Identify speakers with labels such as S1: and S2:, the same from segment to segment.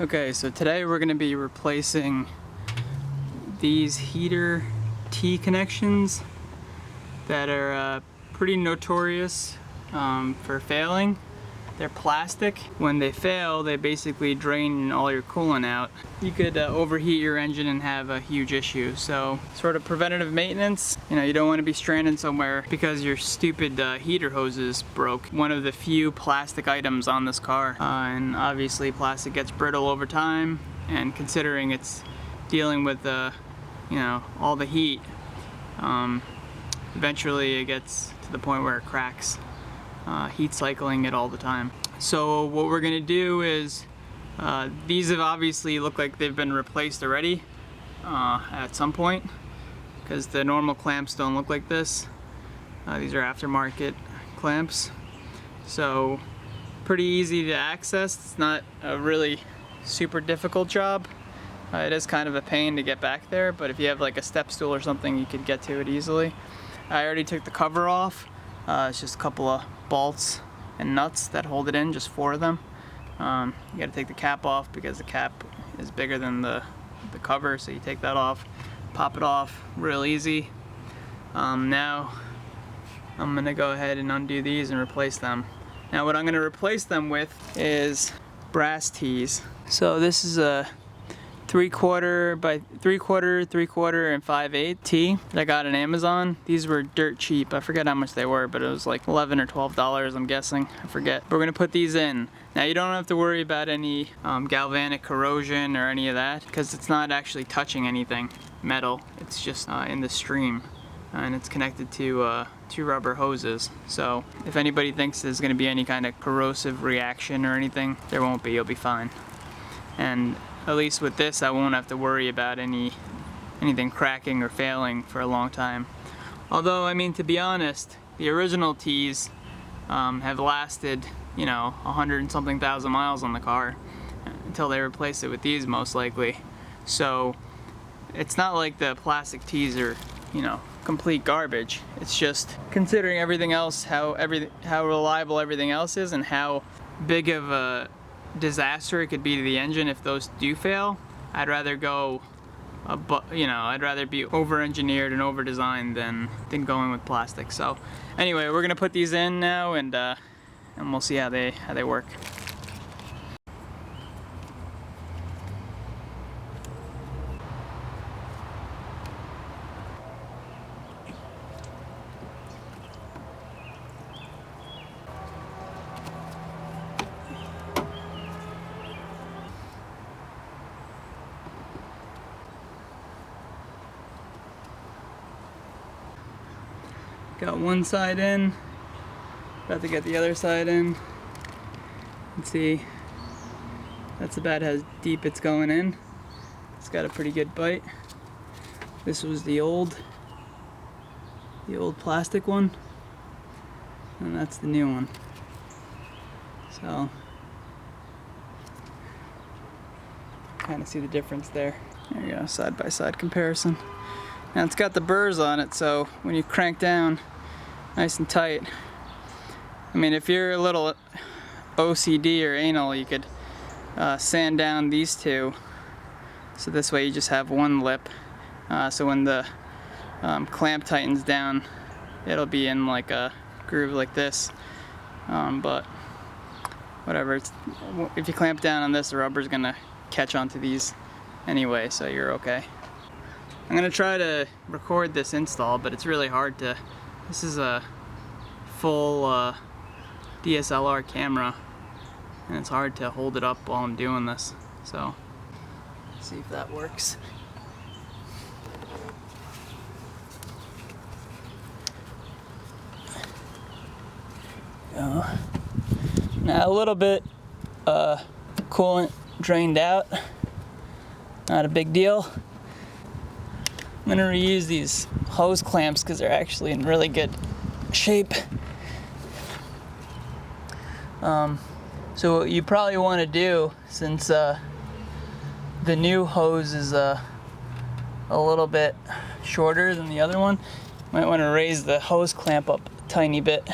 S1: Okay, so today we're going to be replacing these heater T connections that are pretty notorious for failing. They're plastic. When they fail, they basically drain all your coolant out. You could overheat your engine and have a huge issue. So sort of preventative maintenance. You know, you don't want to be stranded somewhere because your stupid heater hoses broke. One of the few plastic items on this car. And obviously plastic gets brittle over time. And considering it's dealing with you know, all the heat, eventually it gets to the point where it cracks. Heat cycling it all the time. So what we're gonna do is, these have obviously looked like they've been replaced already at some point, because the normal clamps don't look like this. These are aftermarket clamps. So pretty easy to access. It's not a really super difficult job. It is kind of a pain to get back there, but if you have like a step stool or something, you could get to it easily. I already took the cover off. It's just a couple of bolts and nuts that hold it in, just 4 of them. You gotta take the cap off because the cap is bigger than the cover, so you take that off, pop it off real easy. Now I'm gonna go ahead and undo these and replace them. Now what I'm gonna replace them with is brass tees. So this is a 3/4 by 3/4, 3/4 and 5/8 tee that I got on Amazon. These were dirt cheap. I forget how much they were, but it was like $11 or $12, I'm guessing. I forget. But we're gonna put these in. Now you don't have to worry about any galvanic corrosion or any of that, because it's not actually touching anything metal. It's just in the stream, and it's connected to 2 rubber hoses. So if anybody thinks there's gonna be any kind of corrosive reaction or anything, there won't be. You'll be fine. And at least with this, I won't have to worry about anything cracking or failing for a long time. Although, I mean, to be honest, the original tees have lasted, you know, 100 and something thousand miles on the car until they replace it with these, most likely. So it's not like the plastic tees are, you know, complete garbage. It's just considering everything else, how reliable everything else is, and how big of a disaster it could be to the engine if those do fail. I'd rather go, you know, I'd rather be over-engineered and over-designed than going with plastic. So anyway, we're gonna put these in now, and we'll see how they work. Got one side in, about to get the other side in. Let's see, that's about how deep it's going in. It's got a pretty good bite. This was the old plastic one, and that's the new one. So, kind of see the difference there. There you go, side by side comparison. Now it's got the burrs on it, so when you crank down nice and tight, I mean, if you're a little OCD or anal, you could sand down these two, so this way you just have one lip, so when the clamp tightens down, it'll be in like a groove like this, but whatever, if you clamp down on this, the rubber's gonna catch onto these anyway, so you're okay. I'm gonna try to record this install, but it's really hard to. This is a full DSLR camera, and it's hard to hold it up while I'm doing this. So, let's see if that works. Now a little bit coolant drained out. Not a big deal. I'm gonna reuse these hose clamps because they're actually in really good shape. So what you probably want to do, since the new hose is a little bit shorter than the other one, you might want to raise the hose clamp up a tiny bit.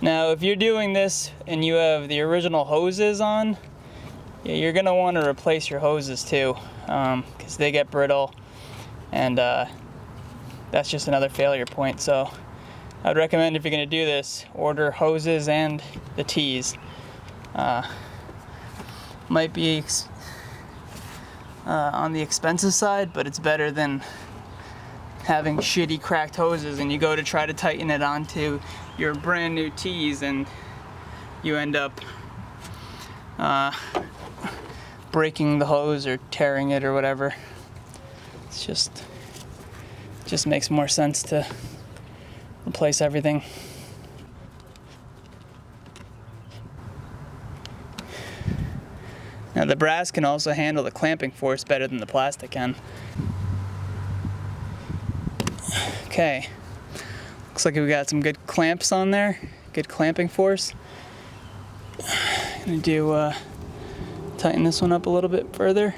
S1: Now if you're doing this and you have the original hoses on, Yeah, you're gonna want to replace your hoses too, because they get brittle, and that's just another failure point. So I'd recommend, if you're gonna do this, order hoses and the tees. Might be on the expensive side, but it's better than having shitty cracked hoses and you go to try to tighten it onto your brand new tees and you end up breaking the hose or tearing it or whatever. It's just makes more sense to replace everything. Now the brass can also handle the clamping force better than the plastic can. Okay, looks like we got some good clamps on there, good clamping force. Gonna do tighten this one up a little bit further.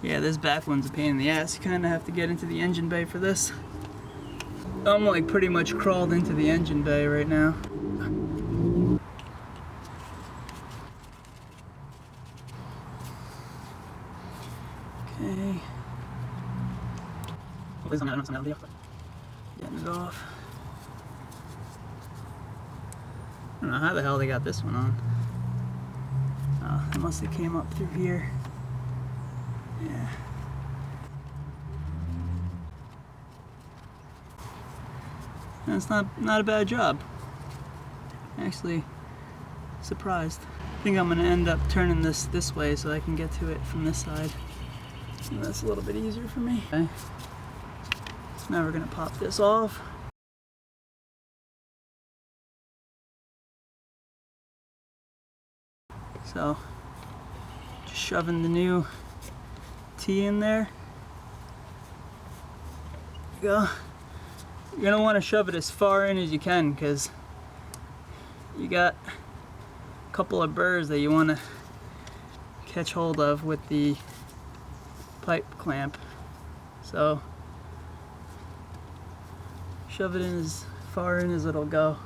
S1: Yeah, this back one's a pain in the ass. You kind of have to get into the engine bay for this. I'm like pretty much crawled into the engine bay right now. Okay. Getting it off. I don't know how the hell they got this one on. Oh, it must have came up through here. Yeah. That's not a bad job. Actually, surprised. I think I'm gonna end up turning this way so I can get to it from this side. So that's a little bit easier for me. Okay. So now we're gonna pop this off. So, just shoving the new tee in there. There you go. You're gonna want to shove it as far in as you can because you got a couple of burrs that you want to catch hold of with the pipe clamp. So shove it in as far in as it'll go.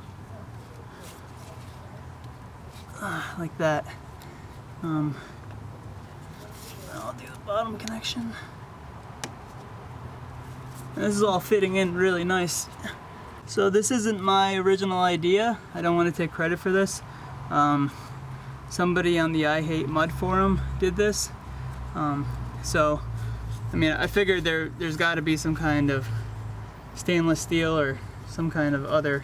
S1: Like that. I'll do the bottom connection. And this is all fitting in really nice. So this isn't my original idea. I don't want to take credit for this. Somebody on the I Hate Mud forum did this. So, I mean, I figured there's got to be some kind of stainless steel or some kind of other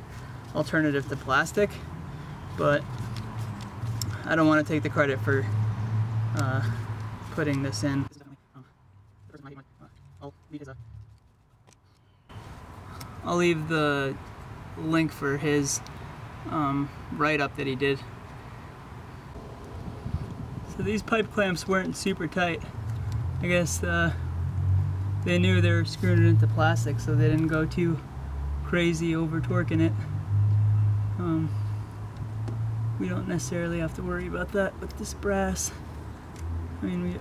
S1: alternative to plastic, but I don't want to take the credit for putting this in. I'll leave the link for his write-up that he did. So these pipe clamps weren't super tight. I guess they knew they were screwing it into plastic, so they didn't go too crazy over torquing it. We don't necessarily have to worry about that with this brass. I mean,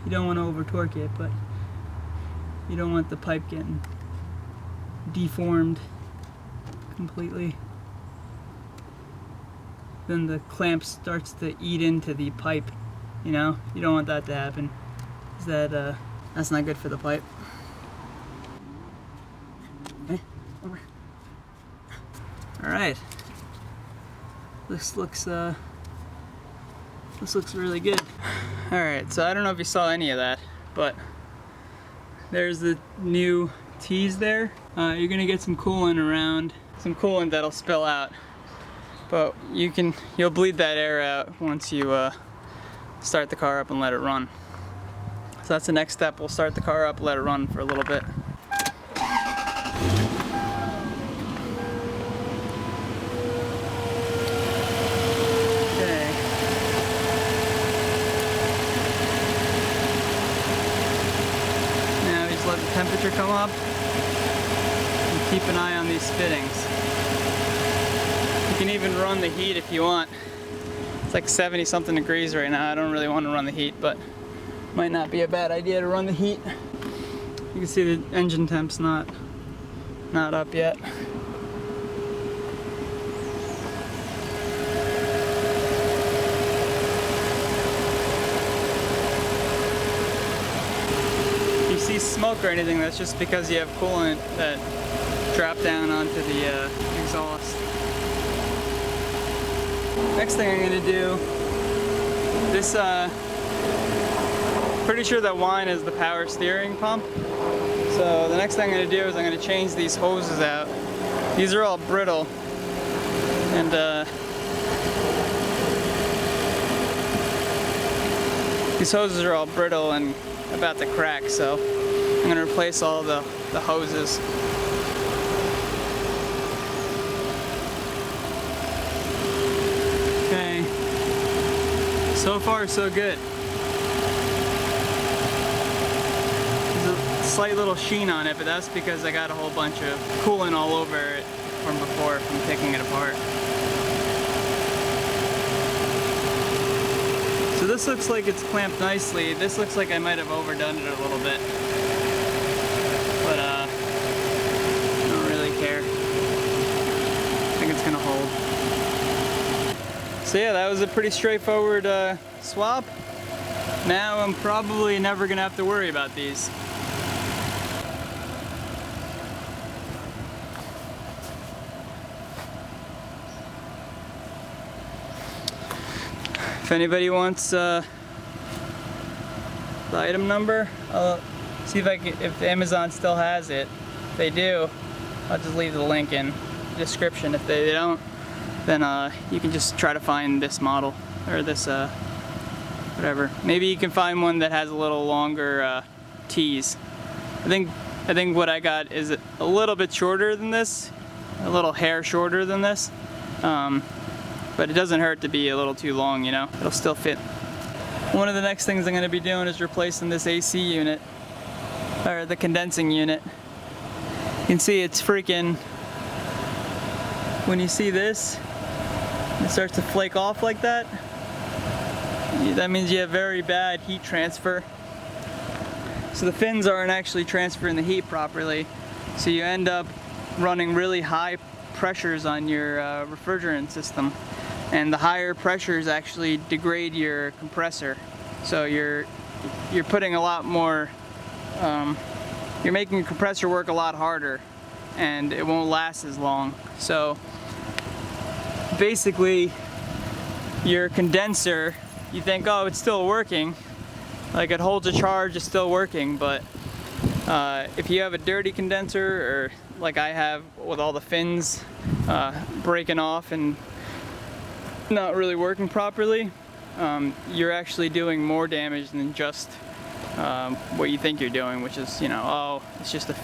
S1: you don't want to over torque it, but you don't want the pipe getting deformed completely. Then the clamp starts to eat into the pipe, you know? You don't want that to happen. That's not good for the pipe. Okay, over. Alright. This looks really good. Alright, so I don't know if you saw any of that, but there's the new tees there. You're gonna get some coolant around, some coolant that'll spill out, but you'll bleed that air out once you start the car up and let it run. So that's the next step. We'll start the car up, let it run for a little bit. Let the temperature come up and keep an eye on these fittings. You can even run the heat if you want. It's like 70 something degrees right now. I don't really want to run the heat, but might not be a bad idea to run the heat. You can see the engine temp's not up yet. see smoke or anything, that's just because you have coolant that dropped down onto the exhaust. Next thing I'm gonna do, this, pretty sure that wine is the power steering pump. So the next thing I'm gonna do is I'm gonna change these hoses out. These are all brittle, and these hoses are all brittle and about to crack, so I'm gonna replace all the hoses. Okay, so far so good. There's a slight little sheen on it, but that's because I got a whole bunch of coolant all over it from before, from taking it apart. So this looks like it's clamped nicely. This looks like I might have overdone it a little bit. But I don't really care. I think it's gonna hold. So yeah, that was a pretty straightforward swap. Now I'm probably never gonna have to worry about these. If anybody wants the item number, I'll see if Amazon still has it. If they do, I'll just leave the link in the description. If they don't, then you can just try to find this model, or this whatever. Maybe you can find one that has a little longer T's. I think what I got is a little bit shorter than this, a little hair shorter than this. But it doesn't hurt to be a little too long, you know? It'll still fit. One of the next things I'm going to be doing is replacing this AC unit, or the condensing unit. You can see it's freaking, when you see this, it starts to flake off like that. That means you have very bad heat transfer. So the fins aren't actually transferring the heat properly. So you end up running really high pressures on your refrigerant system. And the higher pressures actually degrade your compressor. So you're putting a lot more, you're making your compressor work a lot harder, and it won't last as long. So basically your condenser, you think, oh, it's still working, like it holds a charge, it's still working, but if you have a dirty condenser, or like I have with all the fins breaking off and not really working properly, you're actually doing more damage than just what you think you're doing, which is, you know, oh, it's just a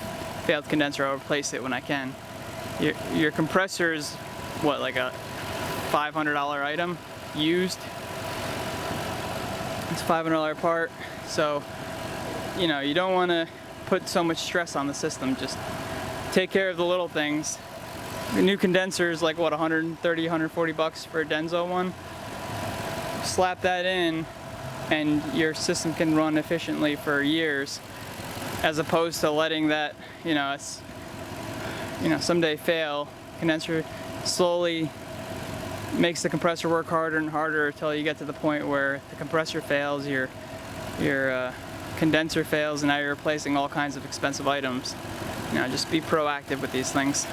S1: failed condenser, I'll replace it when I can. Your compressor is, what, like a $500 item, used? It's a $500 part, so, you know, you don't want to put so much stress on the system. Just take care of the little things. The new condenser is like, what, 130, 140 bucks for a Denso one? Slap that in and your system can run efficiently for years, as opposed to letting that, you know, it's, you know, someday fail. Condenser slowly makes the compressor work harder and harder until you get to the point where the compressor fails, your condenser fails, and now you're replacing all kinds of expensive items. You know, just be proactive with these things.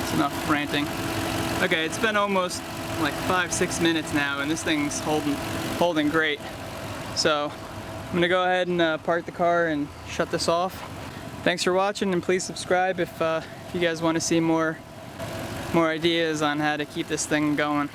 S1: It's enough ranting. Okay, it's been almost like 5-6 minutes now, and this thing's holding great. So I'm gonna go ahead and park the car and shut this off. Thanks for watching, and please subscribe if you guys want to see more ideas on how to keep this thing going.